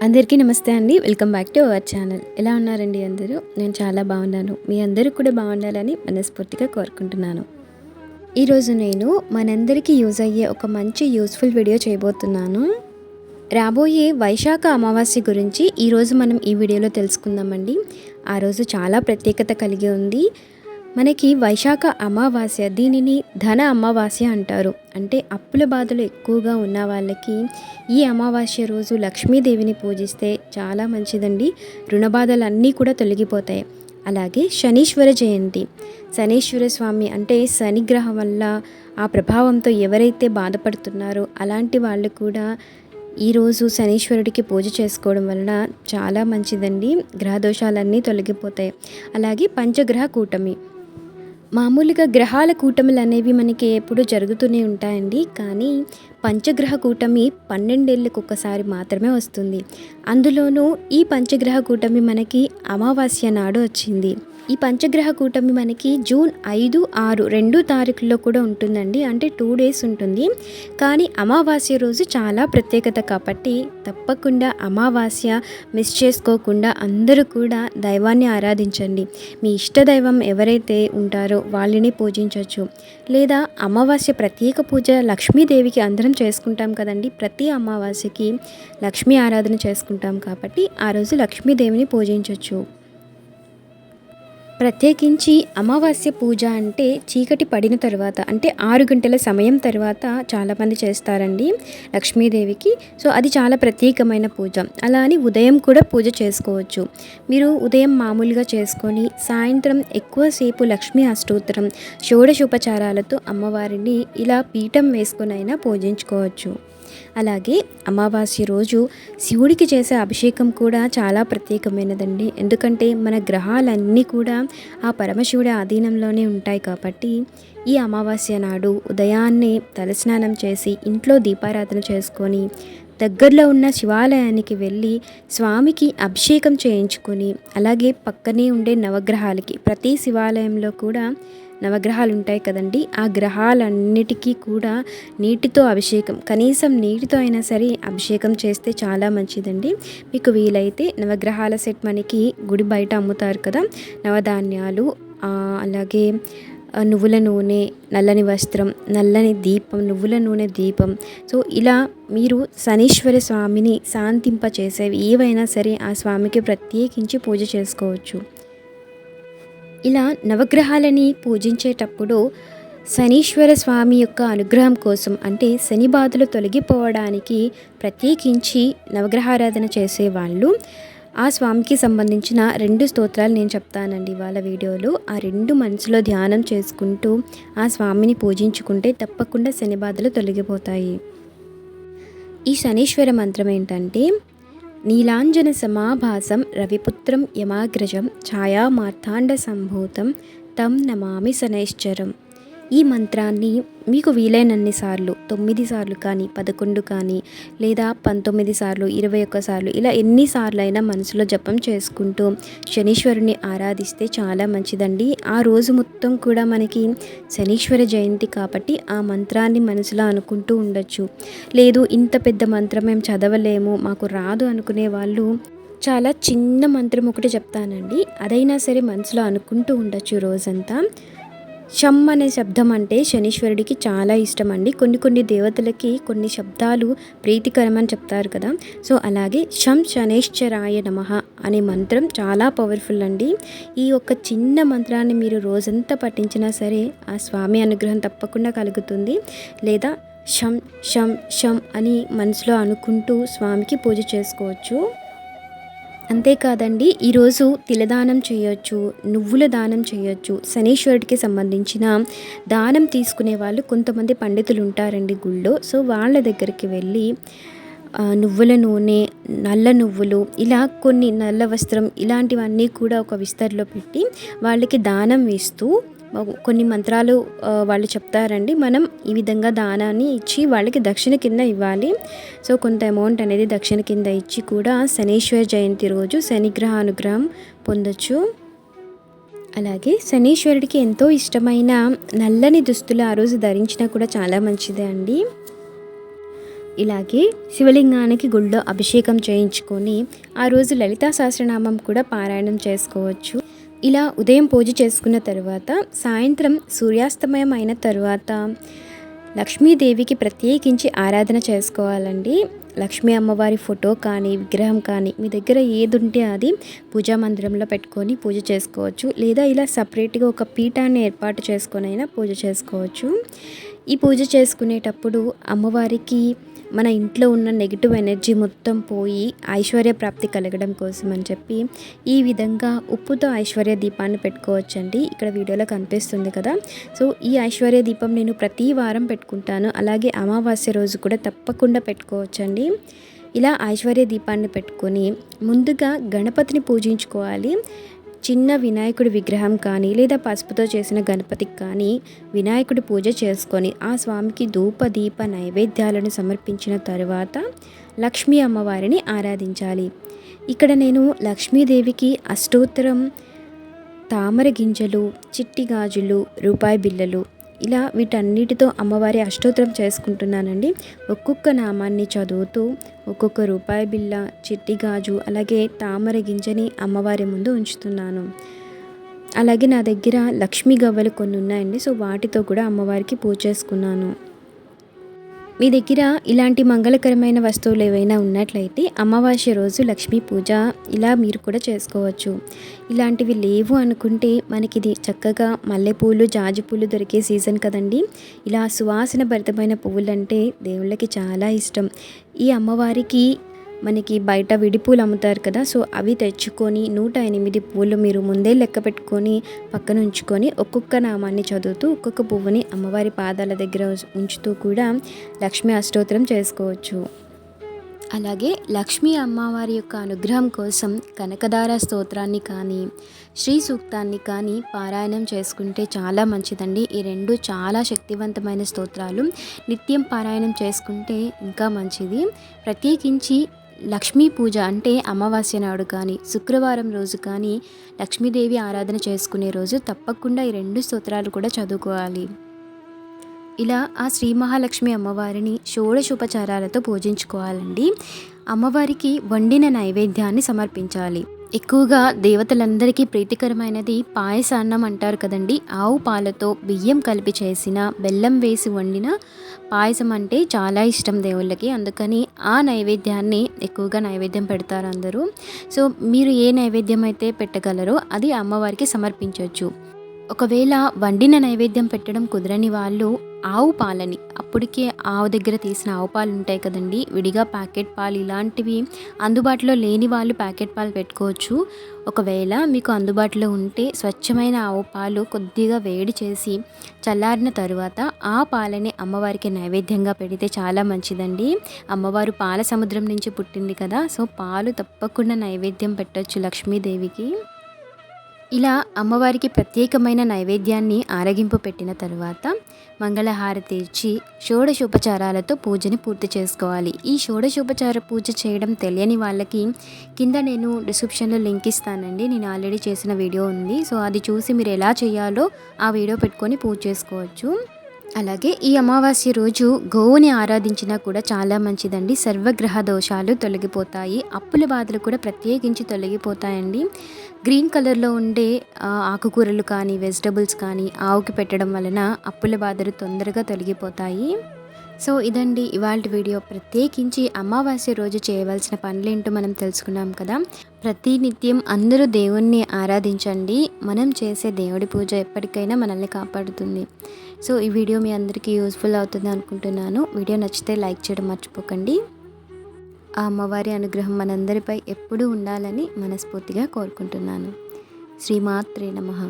అందరికీ నమస్తే అండి. Welcome back to our channel. ఎలా ఉన్నారండి అందరూ? నేను చాలా బాగున్నాను. మీ అందరూ కూడా బాగుండాలని మనస్ఫూర్తిగా కోరుకుంటున్నాను. ఈరోజు నేను మనందరికీ యూజ్ అయ్యే ఒక మంచి యూస్ఫుల్ వీడియో చేయబోతున్నాను. రాబోయే వైశాఖ అమావాస్య గురించి ఈరోజు మనం ఈ వీడియోలో తెలుసుకుందామండి. ఆ రోజు చాలా ప్రత్యేకత కలిగి ఉంది. మనకి వైశాఖ అమావాస్య, దీనిని ధన అమావాస్య అంటారు. అంటే అప్పుల బాధలు ఎక్కువగా ఉన్న వాళ్ళకి ఈ అమావాస్య రోజు లక్ష్మీదేవిని పూజిస్తే చాలా మంచిదండి. రుణ బాధలన్నీ కూడా తొలగిపోతాయి. అలాగే శనీశ్వర జయంతి, శనీశ్వర స్వామి అంటే శనిగ్రహం వల్ల ఆ ప్రభావంతో ఎవరైతే బాధపడుతున్నారో అలాంటి వాళ్ళు కూడా ఈరోజు శనీశ్వరుడికి పూజ చేసుకోవడం వలన చాలా మంచిదండి. గ్రహదోషాలన్నీ తొలగిపోతాయి. అలాగే పంచగ్రహ కూటమి, మామూలుగా గ్రహాల కూటములు అనేవి మనకి ఎప్పుడూ జరుగుతూనే ఉంటాయండి. కానీ పంచగ్రహ కూటమి 12 ఏళ్ళకు ఒకసారి మాత్రమే వస్తుంది. అందులోనూ ఈ పంచగ్రహ కూటమి మనకి అమావాస్య నాడు వచ్చింది. ఈ పంచగ్రహ కూటమి మనకి జూన్ 5, 6 2 తారీఖుల్లో కూడా ఉంటుందండి. అంటే 2 డేస్ ఉంటుంది. కానీ అమావాస్య రోజు చాలా ప్రత్యేకత కాబట్టి తప్పకుండా అమావాస్య మిస్ చేసుకోకుండా అందరూ కూడా దైవాన్ని ఆరాధించండి. మీ ఇష్ట దైవం ఎవరైతే ఉంటారో వాళ్ళని పూజించవచ్చు. లేదా అమావాస్య ప్రత్యేక పూజ లక్ష్మీదేవికి అందరం చేసుకుంటాం కదండి. ప్రతి అమావాస్యకి లక్ష్మీ ఆరాధన చేసుకుంటాం కాబట్టి ఆ రోజు లక్ష్మీదేవిని పూజించవచ్చు. ప్రత్యేకించి అమావాస్య పూజ అంటే చీకటి పడిన తర్వాత, అంటే 6 గంటల సమయం తర్వాత చాలామంది చేస్తారండి లక్ష్మీదేవికి. సో అది చాలా ప్రత్యేకమైన పూజ. అలా అని ఉదయం కూడా పూజ చేసుకోవచ్చు. మీరు ఉదయం మామూలుగా చేసుకొని సాయంత్రం ఎక్కువసేపు లక్ష్మీ అష్టోత్తరం, షోడశోపచారాలతో అమ్మవారిని ఇలా పీఠం వేసుకొని అయినా పూజించుకోవచ్చు. అలాగే అమావాస్య రోజు శివుడికి చేసే అభిషేకం కూడా చాలా ప్రత్యేకమైనదండి. ఎందుకంటే మన గ్రహాలన్నీ కూడా ఆ పరమశివుడి ఆధీనంలోనే ఉంటాయి కాబట్టి ఈ అమావాస్య నాడు ఉదయాన్నే తలస్నానం చేసి ఇంట్లో దీపారాధన చేసుకొని దగ్గరలో ఉన్న శివాలయానికి వెళ్ళి స్వామికి అభిషేకం చేయించుకొని, అలాగే పక్కనే ఉండే నవగ్రహాలకి, ప్రతి శివాలయంలో కూడా నవగ్రహాలు ఉంటాయి కదండి, ఆ గ్రహాలన్నిటికీ కూడా నీటితో అభిషేకం, కనీసం నీటితో అయినా సరే అభిషేకం చేస్తే చాలా మంచిదండి. మీకు వీలైతే నవగ్రహాల సెట్ మనకి గుడి బయట అమ్ముతారు కదా, నవధాన్యాలు, అలాగే నువ్వుల నూనె, నల్లని వస్త్రం, నల్లని దీపం, నువ్వుల నూనె దీపం. సో ఇలా మీరు శనీశ్వర స్వామిని శాంతింపచేసేవి ఏవైనా సరే ఆ స్వామికి ప్రత్యేకించి పూజ చేసుకోవచ్చు. ఇలా నవగ్రహాలని పూజించేటప్పుడు శనీశ్వర స్వామి యొక్క అనుగ్రహం కోసం, అంటే శని బాధలు తొలగిపోవడానికి ప్రత్యేకించి నవగ్రహారాధన చేసేవాళ్ళు ఆ స్వామికి సంబంధించిన 2 స్తోత్రాలు నేను చెప్తానండి వాళ్ళ వీడియోలో. ఆ 2 మనసులో ధ్యానం చేసుకుంటూ ఆ స్వామిని పూజించుకుంటే తప్పకుండా శని బాధలు తొలగిపోతాయి. ఈ శనీశ్వర మంత్రం ఏంటంటే, నీలాంజన సమాభాసం రవిపుత్రం యమాగ్రజం ఛాయా మార్తాండ సంభూతం తం నమామి శనైశ్చరం. ఈ మంత్రాన్ని మీకు వీలైనన్ని సార్లు 9 సార్లు కానీ, 11 కానీ, లేదా 19 సార్లు, 21 సార్లు, ఇలా ఎన్నిసార్లు అయినా మనసులో జపం చేసుకుంటూ శనీశ్వరుని ఆరాధిస్తే చాలా మంచిదండి. ఆ రోజు మొత్తం కూడా మనకి శనీశ్వర జయంతి కాబట్టి ఆ మంత్రాన్ని మనసులో అనుకుంటూ ఉండొచ్చు. లేదు ఇంత పెద్ద మంత్రం మేము చదవలేము, మాకు రాదు అనుకునే వాళ్ళు చాలా చిన్న మంత్రం ఒకటి చెప్తానండి, అదైనా సరే మనసులో అనుకుంటూ ఉండొచ్చు రోజంతా. షమ్ అనే శబ్దం అంటే శనీశ్వరుడికి చాలా ఇష్టం అండి. కొన్ని దేవతలకి కొన్ని శబ్దాలు ప్రీతికరమని చెప్తారు కదా. సో అలాగే షం శనైశ్చరాయ నమః అనే మంత్రం చాలా పవర్ఫుల్ అండి. ఈ ఒక చిన్న మంత్రాన్ని మీరు రోజంతా పఠించినా సరే ఆ స్వామి అనుగ్రహం తప్పకుండా కలుగుతుంది. లేదా షం షం షం అని మనసులో అనుకుంటూ స్వామికి పూజ చేసుకోవచ్చు. అంతేకాదండి, ఈరోజు తిలదానం చేయొచ్చు, నువ్వుల దానం చేయొచ్చు. శనీశ్వరుడికి సంబంధించిన దానం తీసుకునే వాళ్ళు కొంతమంది పండితులు ఉంటారండి గుళ్ళో. సో వాళ్ళ దగ్గరికి వెళ్ళి నువ్వుల నూనె, నల్ల నువ్వులు, ఇలా కొన్ని, నల్ల వస్త్రం, ఇలాంటివన్నీ కూడా ఒక విస్తరిలో పెట్టి వాళ్ళకి దానం ఇస్తూ కొన్ని మంత్రాలు వాళ్ళు చెప్తారండి. మనం ఈ విధంగా దానాన్ని ఇచ్చి వాళ్ళకి దక్షిణ కింద ఇవ్వాలి. సో కొంత అమౌంట్ అనేది దక్షిణ కింద ఇచ్చి కూడా శనీశ్వర జయంతి రోజు శనిగ్రహ అనుగ్రహం పొందొచ్చు. అలాగే శనీశ్వరుడికి ఎంతో ఇష్టమైన నల్లని దుస్తులు ఆ రోజు ధరించినా కూడా చాలా మంచిదే అండి. ఇలాగే శివలింగానికి గుళ్ళో అభిషేకం చేయించుకొని ఆ రోజు లలితా సహస్రనామం కూడా పారాయణం చేసుకోవచ్చు. ఇలా ఉదయం పూజ చేసుకున్న తర్వాత సాయంత్రం సూర్యాస్తమయం అయిన తర్వాత లక్ష్మీదేవికి ప్రత్యేకించి ఆరాధన చేసుకోవాలండి. లక్ష్మీ అమ్మవారి ఫోటో కానీ విగ్రహం కానీ మీ దగ్గర ఏది ఉంటే అది పూజా మందిరంలో పెట్టుకొని పూజ చేసుకోవచ్చు. లేదా ఇలా సపరేట్గా ఒక పీఠాన్ని ఏర్పాటు చేసుకొని అయినా పూజ చేసుకోవచ్చు. ఈ పూజ చేసుకునేటప్పుడు అమ్మవారికి మన ఇంట్లో ఉన్న నెగిటివ్ ఎనర్జీ మొత్తం పోయి ఐశ్వర్య ప్రాప్తి కలగడం కోసం అని చెప్పి ఈ విధంగా ఉప్పుతో ఐశ్వర్య దీపాన్ని పెట్టుకోవచ్చండి. ఇక్కడ వీడియోలో కనిపిస్తుంది కదా. సో ఈ ఐశ్వర్య దీపం నేను ప్రతి వారం పెట్టుకుంటాను. అలాగే అమావాస్య రోజు కూడా తప్పకుండా పెట్టుకోవచ్చండి. ఇలా ఐశ్వర్య దీపాన్ని పెట్టుకొని ముందుగా గణపతిని పూజించుకోవాలి. చిన్న వినాయకుడి విగ్రహం కానీ లేదా పసుపుతో చేసిన గణపతికి కానీ వినాయకుడి పూజ చేసుకొని ఆ స్వామికి ధూప దీప నైవేద్యాలను సమర్పించిన తరువాత లక్ష్మీ అమ్మవారిని ఆరాధించాలి. ఇక్కడ నేను లక్ష్మీదేవికి అష్టోత్తరం, తామర గింజలు, చిట్టి గాజులు, రూపాయి బిళ్ళలు ఇలా వీటన్నిటితో అమ్మవారి అష్టోత్తరం చేసుకుంటున్నానండి. ఒక్కొక్క నామాన్ని చదువుతూ ఒక్కొక్క రూపాయి బిళ్ళ, చిట్టి గాజు అలాగే తామర గింజని అమ్మవారి ముందు ఉంచుతున్నాను. అలాగే నా దగ్గర లక్ష్మీ గవ్వలు కొన్ని ఉన్నాయండి. సో వాటితో కూడా అమ్మవారికి పూజ చేసుకున్నాను. మీ దగ్గర ఇలాంటి మంగళకరమైన వస్తువులు ఏవైనా ఉన్నట్లయితే అమావాస్య రోజు లక్ష్మీ పూజ ఇలా మీరు కూడా చేసుకోవచ్చు. ఇలాంటివి లేవు అనుకుంటే మనకి ఇది చక్కగా మల్లెపూలు, జాజి పూలు దొరికే సీజన్ కదండి. ఇలా సువాసన భరితమైన పువ్వులు అంటే దేవుళ్ళకి చాలా ఇష్టం. ఈ అమ్మవారికి మనకి బయట విడిపూలు అమ్ముతారు కదా. సో అవి తెచ్చుకొని 108 పూలు మీరు ముందే లెక్క పెట్టుకొని పక్కన ఉంచుకొని ఒక్కొక్క నామాన్ని చదువుతూ ఒక్కొక్క పువ్వుని అమ్మవారి పాదాల దగ్గర ఉంచుతూ కూడా లక్ష్మీ అష్టోత్తరం చేసుకోవచ్చు. అలాగే లక్ష్మీ అమ్మవారి యొక్క అనుగ్రహం కోసం కనకదార స్తోత్రాన్ని కానీ శ్రీ సూక్తాన్ని కానీ పారాయణం చేసుకుంటే చాలా మంచిదండి. ఈ రెండు చాలా శక్తివంతమైన స్తోత్రాలు. నిత్యం పారాయణం చేసుకుంటే ఇంకా మంచిది. ప్రత్యేకించి లక్ష్మీ పూజ అంటే అమావాస్య నాడు కానీ శుక్రవారం రోజు కానీ లక్ష్మీదేవి ఆరాధన చేసుకునే రోజు తప్పకుండా ఈ రెండు స్తోత్రాలు కూడా చదువుకోవాలి. ఇలా ఆ శ్రీ మహాలక్ష్మి అమ్మవారిని షోడశోపచారాలతో పూజించుకోవాలండి. అమ్మవారికి వండిన నైవేద్యాన్ని సమర్పించాలి. ఎక్కువగా దేవతలందరికీ ప్రీతికరమైనది పాయసాన్నం అంటారు కదండి. ఆవు పాలతో బియ్యం కలిపి చేసిన బెల్లం వేసి వండిన పాయసం అంటే చాలా ఇష్టం దేవుళ్ళకి. అందుకని ఆ నైవేద్యాన్ని ఎక్కువగా నైవేద్యం పెడతారు అందరూ. సో మీరు ఏ నైవేద్యం అయితే పెట్టగలరో అది అమ్మవారికి సమర్పించవచ్చు. ఒకవేళ వండిన నైవేద్యం పెట్టడం కుదరని వాళ్ళు ఆవు పాలని, అప్పటికే ఆవు దగ్గర తీసిన ఆవు పాలు ఉంటాయి కదండి, విడిగా ప్యాకెట్ పాలు ఇలాంటివి అందుబాటులో లేని వాళ్ళు ప్యాకెట్ పాలు పెట్టుకోవచ్చు. ఒకవేళ మీకు అందుబాటులో ఉంటే స్వచ్ఛమైన ఆవు పాలు కొద్దిగా వేడి చేసి చల్లారిన తరువాత ఆ పాలని అమ్మవారికి నైవేద్యంగా పెడితే చాలా మంచిదండి. అమ్మవారు పాల సముద్రం నుంచి పుట్టింది కదా. సో పాలు తప్పకుండా నైవేద్యం పెట్టచ్చు లక్ష్మీదేవికి. ఇలా అమ్మవారికి ప్రత్యేకమైన నైవేద్యాన్ని ఆరగింపు పెట్టిన తరువాత మంగళహారతి ఇచ్చి షోడశోపచారాలతో పూజని పూర్తి చేసుకోవాలి. ఈ షోడశోపచార పూజ చేయడం తెలియని వాళ్ళకి కింద నేను డిస్క్రిప్షన్లో లింక్ ఇస్తానండి. నేను ఆల్రెడీ చేసిన వీడియో ఉంది. సో అది చూసి మీరు ఎలా చేయాలో ఆ వీడియో పెట్టుకొని పూజ చేసుకోవచ్చు. అలాగే ఈ అమావాస్య రోజు గోవుని ఆరాధించినా కూడా చాలా మంచిదండి. సర్వగ్రహ దోషాలు తొలగిపోతాయి. అప్పుల బాధలు కూడా ప్రత్యేకించి తొలగిపోతాయండి. గ్రీన్ కలర్లో ఉండే ఆకుకూరలు కానీ వెజిటబుల్స్ కానీ ఆవుకి పెట్టడం వలన అప్పుల బాధలు తొందరగా తొలగిపోతాయి. సో ఇదండి ఇవాళ వీడియో. ప్రత్యేకించి అమావాస్య రోజు చేయవలసిన పనులేంటో మనం తెలుసుకున్నాం కదా. ప్రతినిత్యం అందరూ దేవుణ్ణి ఆరాధించండి. మనం చేసే దేవుడి పూజ ఎప్పటికైనా మనల్ని కాపాడుతుంది. సో ఈ వీడియో మీ అందరికీ యూస్ఫుల్ అవుతుంది అనుకుంటున్నాను. వీడియో నచ్చితే లైక్ చేయడం మర్చిపోకండి. ఆ అమ్మవారి అనుగ్రహం మనందరిపై ఎప్పుడూ ఉండాలని మనస్ఫూర్తిగా కోరుకుంటున్నాను. శ్రీమాత్రే నమః.